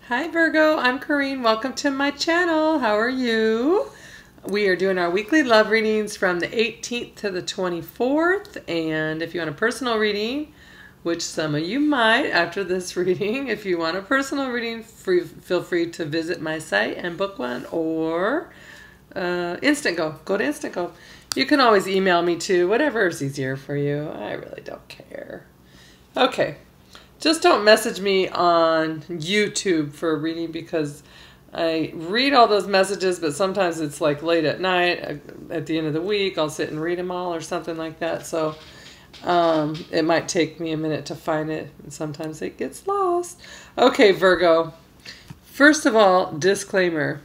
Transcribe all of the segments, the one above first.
Hi Virgo, I'm Corrine. Welcome to my channel. How are you? We are doing our weekly love readings from the 18th to the 24th. And if you want a personal reading, which some of you might after this reading, if you want a personal reading, feel free to visit my site and book one, or Instant Go. Go to Instant Go. You can always email me too, whatever is easier for you. I really don't care. Okay. Just don't message me on YouTube for a reading because I read all those messages, but sometimes it's like late at night, at the end of the week, I'll sit and read them all or something like that. So it might take me a minute to find it, and sometimes it gets lost. Okay, Virgo. First of all, disclaimer.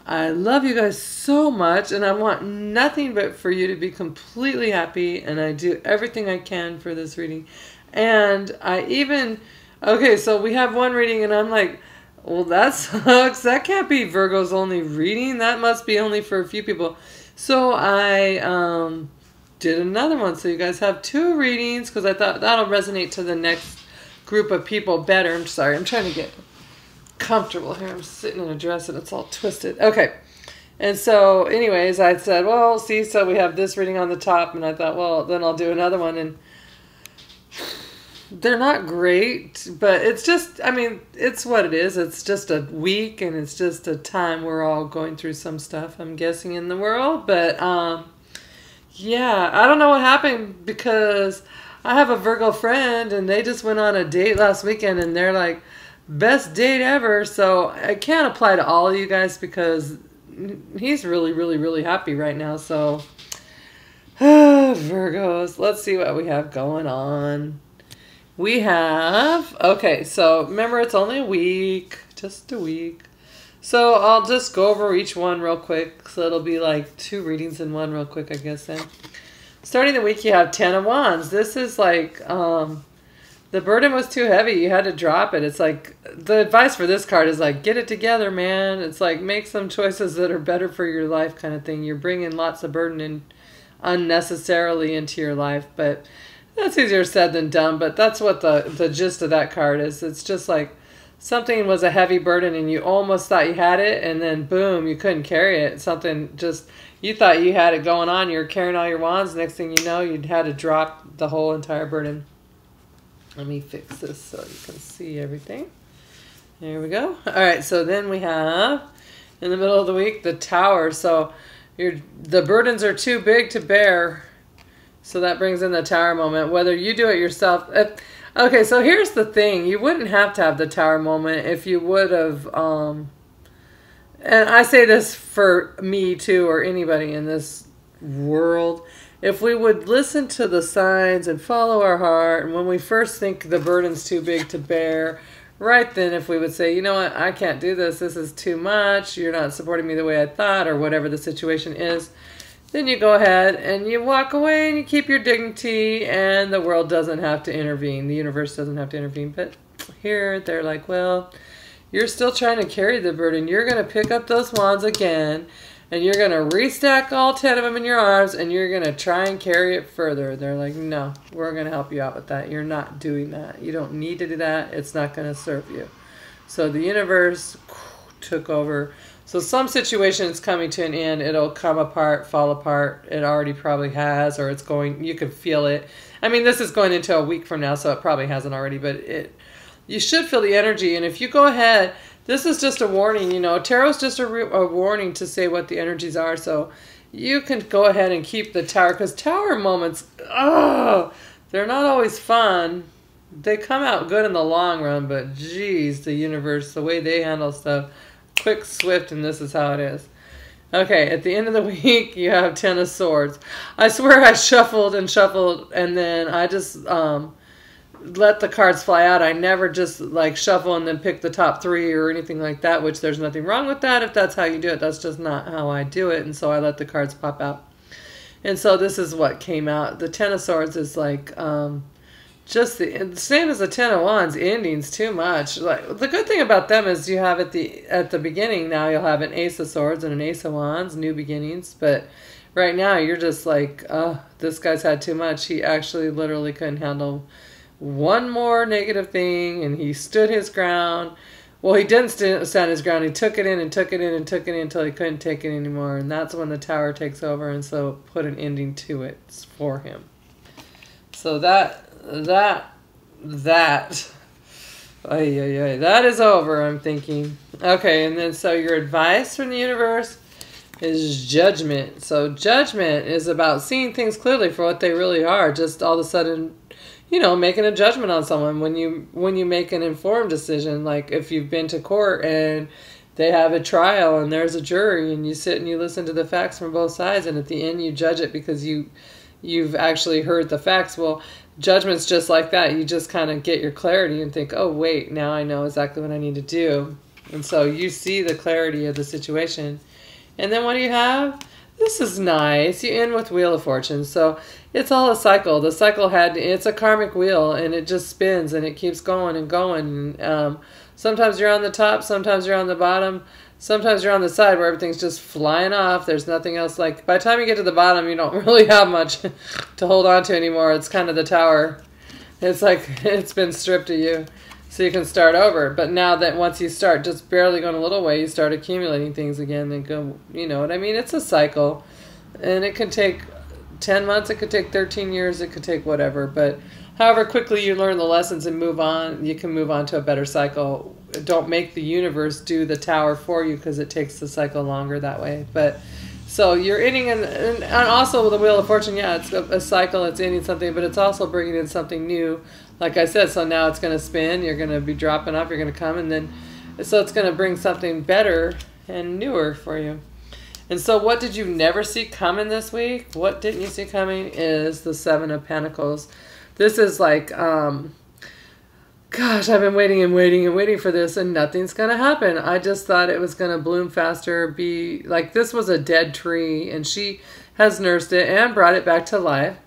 I love you guys so much, and I want nothing but for you to be completely happy, and I do everything I can for this reading. And I even, okay, so we have one reading and I'm like, well, that sucks. That can't be Virgo's only reading. That must be only for a few people. So I did another one. So you guys have two readings because I thought that'll resonate to the next group of people better. I'm sorry. I'm trying to get comfortable here. I'm sitting in a dress and it's all twisted. Okay. And so anyways, I said, well, see, so we have this reading on the top, and I thought, well, then I'll do another one. And they're not great, but it's just, I mean, it's what it is. It's just a week, and it's just a time we're all going through some stuff, I'm guessing, in the world. But, yeah, I don't know what happened because I have a Virgo friend, and they just went on a date last weekend, and they're like, best date ever. So I can't apply to all of you guys because he's really, really, really happy right now. So, Virgos, let's see what we have going on. We have, okay, so remember it's only a week, just a week. So I'll just go over each one real quick. So it'll be like two readings in one real quick, I guess then. Starting the week, you have 10 of Wands. This is like, the burden was too heavy. You had to drop it. It's like, the advice for this card is like, get it together, man. It's like, make some choices that are better for your life kind of thing. You're bringing lots of burden in unnecessarily into your life, but that's easier said than done. But that's what the gist of that card is. It's just like something was a heavy burden and you almost thought you had it, and then boom, you couldn't carry it. Something just, you thought you had it going on. You're carrying all your wands. Next thing you know, you'd had to drop the whole entire burden. Let me fix this so you can see everything. There we go. All right, so then we have, in the middle of the week, the Tower. So the burdens are too big to bear. So that brings in the Tower moment, whether you do it yourself. Okay, so here's the thing. You wouldn't have to have the Tower moment if you would have, and I say this for me too, or anybody in this world, if we would listen to the signs and follow our heart, and when we first think the burden's too big to bear, right then if we would say, you know what, I can't do this, this is too much, you're not supporting me the way I thought, or whatever the situation is, then you go ahead and you walk away and you keep your dignity, and the world doesn't have to intervene. The universe doesn't have to intervene. But here they're like, well, you're still trying to carry the burden. You're going to pick up those wands again, and you're going to restack all 10 of them in your arms, and you're going to try and carry it further. They're like, no, we're going to help you out with that. You're not doing that. You don't need to do that. It's not going to serve you. So the universe took over. So some situation is coming to an end. It'll come apart, fall apart. It already probably has, or it's going, you can feel it. I mean, this is going into a week from now, so it probably hasn't already, but you should feel the energy. And if you go ahead, this is just a warning, you know, tarot's just a warning to say what the energies are. So you can go ahead and keep the Tower, because Tower moments, oh, they're not always fun. They come out good in the long run, but geez, the universe, the way they handle stuff, quick, swift, and this is how it is. Okay, at the end of the week, you have 10 of Swords. I swear I shuffled, and then I just let the cards fly out. I never just like shuffle and then pick the top 3 or anything like that, which there's nothing wrong with that if that's how you do it. That's just not how I do it, and so I let the cards pop out. And so this is what came out. The 10 of Swords is like just the same as the 10 of Wands, endings too much. Like, the good thing about them is you have at the beginning now, you'll have an Ace of Swords and an Ace of Wands, new beginnings. But right now you're just like, oh, this guy's had too much. He actually literally couldn't handle one more negative thing, and he stood his ground. Well, he didn't stand his ground. He took it in and took it in and took it in until he couldn't take it anymore. And that's when the Tower takes over, and so put an ending to it for him. So that is over, I'm thinking. Okay, and then so your advice from the universe is judgment. So judgment is about seeing things clearly for what they really are. Just all of a sudden, you know, making a judgment on someone when you make an informed decision. Like if you've been to court and they have a trial and there's a jury and you sit and you listen to the facts from both sides, and at the end you judge it because you've actually heard the facts. Well, judgment's just like that. You just kind of get your clarity and think, oh wait, now I know exactly what I need to do. And so you see the clarity of the situation. And then what do you have? This is nice. You end with Wheel of Fortune. So it's all a cycle. The cycle it's a karmic wheel, and it just spins and it keeps going and going. Sometimes you're on the top, sometimes you're on the bottom, sometimes you're on the side where everything's just flying off. There's nothing else. Like by the time you get to the bottom, you don't really have much to hold on to anymore. It's kind of the Tower. It's like it's been stripped of you. So you can start over. But now that once you start just barely going a little way, you start accumulating things again and go, you know what I mean? It's a cycle. And it can take 10 months, it could take 13 years, it could take whatever. But however quickly you learn the lessons and move on, you can move on to a better cycle. Don't make the universe do the Tower for you because it takes the cycle longer that way. But so you're ending, and also with the Wheel of Fortune, yeah, it's a cycle, it's ending something, but it's also bringing in something new. Like I said, so now it's going to spin, you're going to be dropping off, you're going to come, and then, so it's going to bring something better and newer for you. And so what did you never see coming this week? What didn't you see coming is the Seven of Pentacles. This is like, gosh, I've been waiting and waiting and waiting for this, and nothing's going to happen. I just thought it was going to bloom faster, be like this was a dead tree, and she has nursed it and brought it back to life.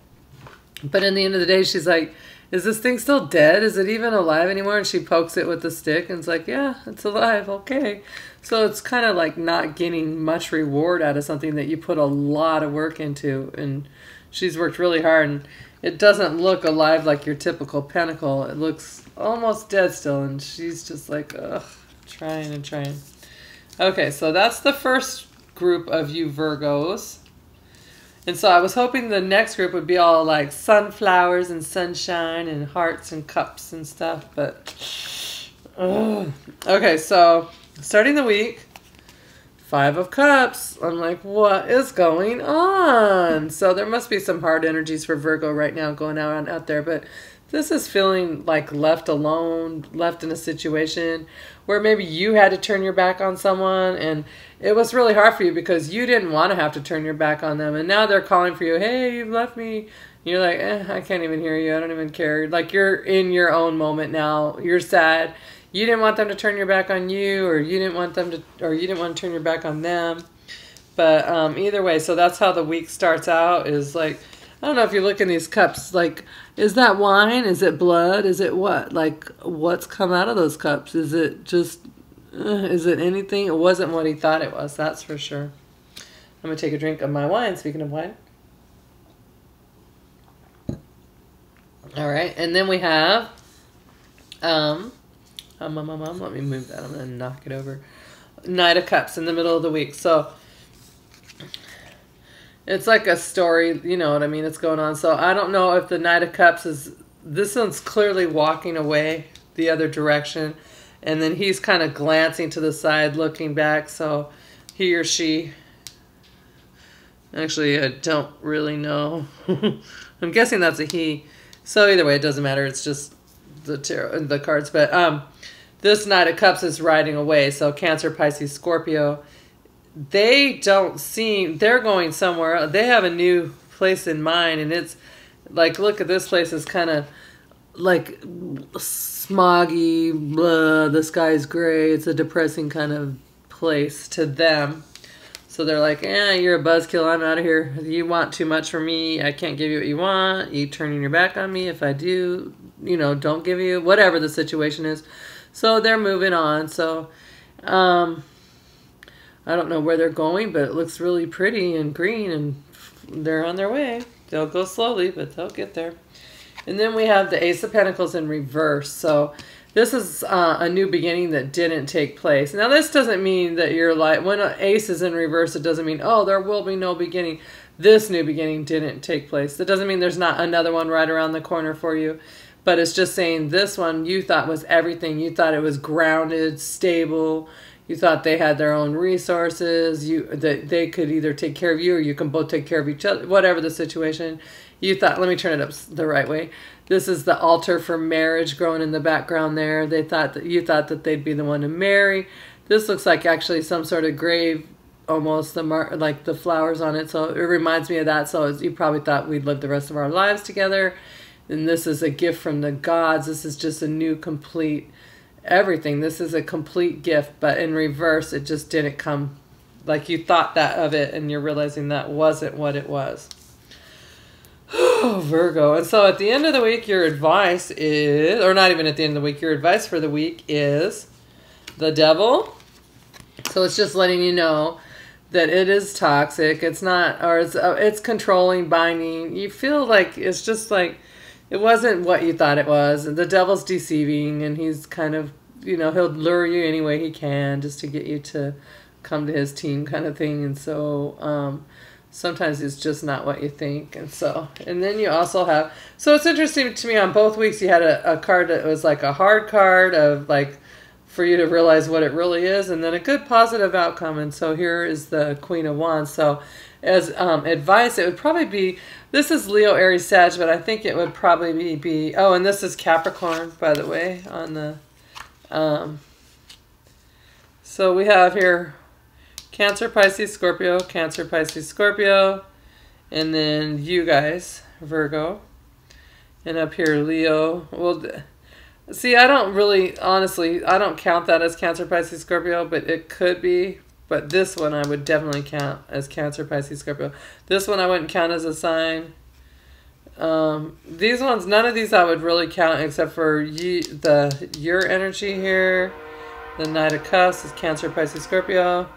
But in the end of the day, she's like, is this thing still dead? Is it even alive anymore? And she pokes it with the stick and it's like, yeah, it's alive. Okay. So it's kind of like not getting much reward out of something that you put a lot of work into. And she's worked really hard, and it doesn't look alive like your typical pentacle. It looks almost dead still. And she's just like, ugh, trying and trying. Okay. So that's the first group of you Virgos. And so I was hoping the next group would be all like sunflowers and sunshine and hearts and cups and stuff. But, okay, so starting the week, 5 of Cups. I'm like, what is going on? So there must be some hard energies for Virgo right now going out there. But this is feeling like left alone, left in a situation where maybe you had to turn your back on someone, and it was really hard for you because you didn't want to have to turn your back on them. And now they're calling for you, hey, you've left me. And you're like, I can't even hear you. I don't even care. Like you're in your own moment now. You're sad. You didn't want them to turn your back on you, or you didn't want them to, or you didn't want to turn your back on them. But either way, so that's how the week starts out, is like, I don't know if you look in these cups, like, is that wine? Is it blood? Is it what? Like, what's come out of those cups? Is it just, is it anything? It wasn't what he thought it was, that's for sure. I'm going to take a drink of my wine, speaking of wine. All right, and then we have, let me move that. I'm going to knock it over. Knight of Cups in the middle of the week. So it's like a story, you know what I mean? It's going on. So I don't know if the Knight of Cups is, this one's clearly walking away the other direction. And then he's kind of glancing to the side, looking back. So he or she, actually, I don't really know. I'm guessing that's a he. So either way, it doesn't matter. It's just the tarot, the cards. But this Knight of Cups is riding away. So Cancer, Pisces, Scorpio, they don't seem, they're going somewhere. They have a new place in mind, and it's like, look at this place, is kind of like smoggy, blah, the sky's gray. It's a depressing kind of place to them. So they're like, you're a buzzkill, I'm out of here. You want too much from me. I can't give you what you want. You turning your back on me. If I do, you know, don't give you, whatever the situation is. So they're moving on. So, I don't know where they're going, but it looks really pretty and green, and they're on their way. They'll go slowly, but they'll get there. And then we have the Ace of Pentacles in reverse. So This is a new beginning that didn't take place. Now, this doesn't mean that you're like, when an ace is in reverse, it doesn't mean, oh, there will be no beginning. This new beginning didn't take place. That doesn't mean there's not another one right around the corner for you. But it's just saying this one you thought was everything. You thought it was grounded, stable. You thought they had their own resources. That they could either take care of you or you can both take care of each other. Whatever the situation. You thought, let me turn it up the right way. This is the altar for marriage growing in the background there. You thought that they'd be the one to marry. This looks like actually some sort of grave, almost like the flowers on it. So it reminds me of that. So you probably thought we'd live the rest of our lives together. And this is a gift from the gods. This is just a new complete everything. This is a complete gift, but in reverse, it just didn't come like you thought that of it, and you're realizing that wasn't what it was. Oh, Virgo. And so at the end of the week, your advice is, or not even at the end of the week, your advice for the week is the devil. So it's just letting you know that it is toxic. It's not, or it's controlling, binding. You feel like it's just like it wasn't what you thought it was. The devil's deceiving, and he's kind of, you know, he'll lure you any way he can just to get you to come to his team kind of thing. And so sometimes it's just not what you think. And then you also have, so it's interesting to me on both weeks you had a card that was like a hard card of like for you to realize what it really is, and then a good positive outcome. And so here is the Queen of Wands. So as advice, it would probably be, this is Leo, Aries, Sag, but I think it would probably be, oh, and this is Capricorn, by the way, on the, so we have here Cancer, Pisces, Scorpio, Cancer, Pisces, Scorpio, and then you guys, Virgo, and up here, Leo. Well, see, I don't really, honestly, I don't count that as Cancer, Pisces, Scorpio, but it could be. But this one I would definitely count as Cancer, Pisces, Scorpio. This one I wouldn't count as a sign. These ones, none of these I would really count except for your energy here. The Knight of Cups is Cancer, Pisces, Scorpio.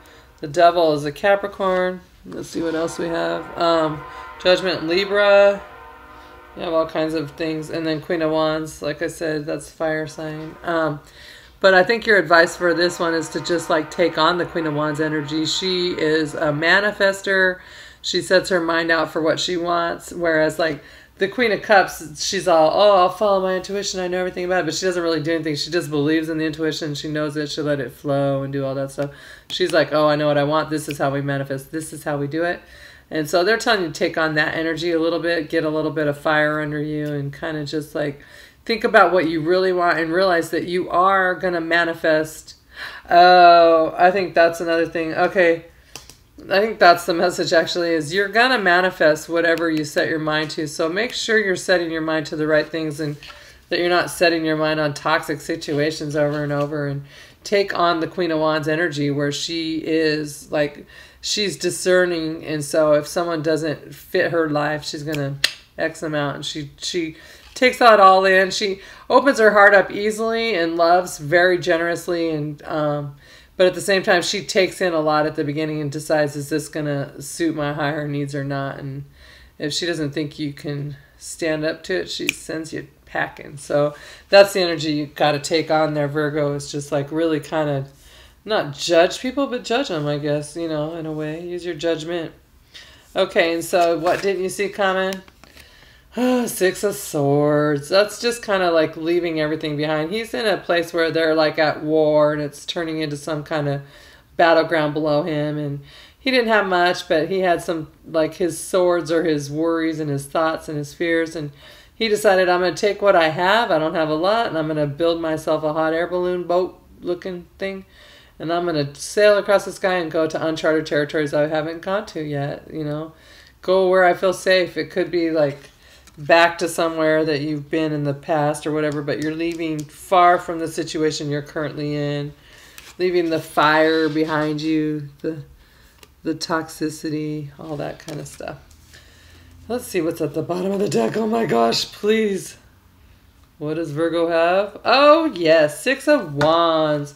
The Devil is a Capricorn. Let's see what else we have. Judgment, Libra. You have all kinds of things. And then Queen of Wands, like I said, that's fire sign. But I think your advice for this one is to just like take on the Queen of Wands energy. She is a manifester. She sets her mind out for what she wants. Whereas like the Queen of Cups, she's all, oh, I'll follow my intuition. I know everything about it. But she doesn't really do anything. She just believes in the intuition. She knows it. She'll let it flow and do all that stuff. She's like, oh, I know what I want. This is how we manifest. This is how we do it. And so they're telling you to take on that energy a little bit. Get a little bit of fire under you and kind of just like think about what you really want and realize that you are going to manifest. Oh, I think that's another thing. Okay. I think that's the message actually, is you're going to manifest whatever you set your mind to. So make sure you're setting your mind to the right things and that you're not setting your mind on toxic situations over and over, and take on the Queen of Wands energy where she is like, she's discerning. And so if someone doesn't fit her life, she's going to X them out. And she takes that all in. She opens her heart up easily and loves very generously. And, but at the same time, she takes in a lot at the beginning and decides, is this going to suit my higher needs or not? And if she doesn't think you can stand up to it, she sends you packing. So that's the energy you got to take on there, Virgo. Is just like really kind of not judge people, but judge them, I guess, you know, in a way. Use your judgment. Okay, and so what didn't you see coming? Six of Swords. That's just kind of like leaving everything behind. He's in a place where they're like at war and it's turning into some kind of battleground below him. And he didn't have much, but he had some, like his swords or his worries and his thoughts and his fears. And he decided, I'm going to take what I have. I don't have a lot. And I'm going to build myself a hot air balloon boat looking thing. And I'm going to sail across the sky and go to uncharted territories I haven't gone to yet. You know, go where I feel safe. It could be like back to somewhere that you've been in the past or whatever, but you're leaving far from the situation you're currently in, leaving the fire behind you, the toxicity, all that kind of stuff. Let's see what's at the bottom of the deck. Oh my gosh, please. What does Virgo have? Oh yes, Six of Wands.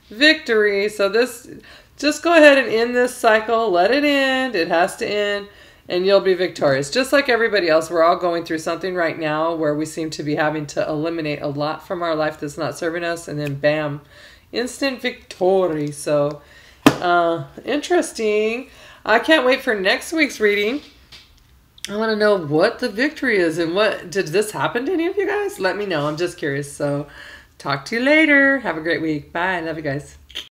Victory. So this, just go ahead and end this cycle. Let it end. It has to end. and you'll be victorious. Just like everybody else, we're all going through something right now where we seem to be having to eliminate a lot from our life that's not serving us, and then bam, instant victory. So, interesting. I can't wait for next week's reading. I want to know what the victory is, and what did this happen to any of you guys? Let me know. I'm just curious. So, talk to you later. Have a great week. Bye. Love you guys.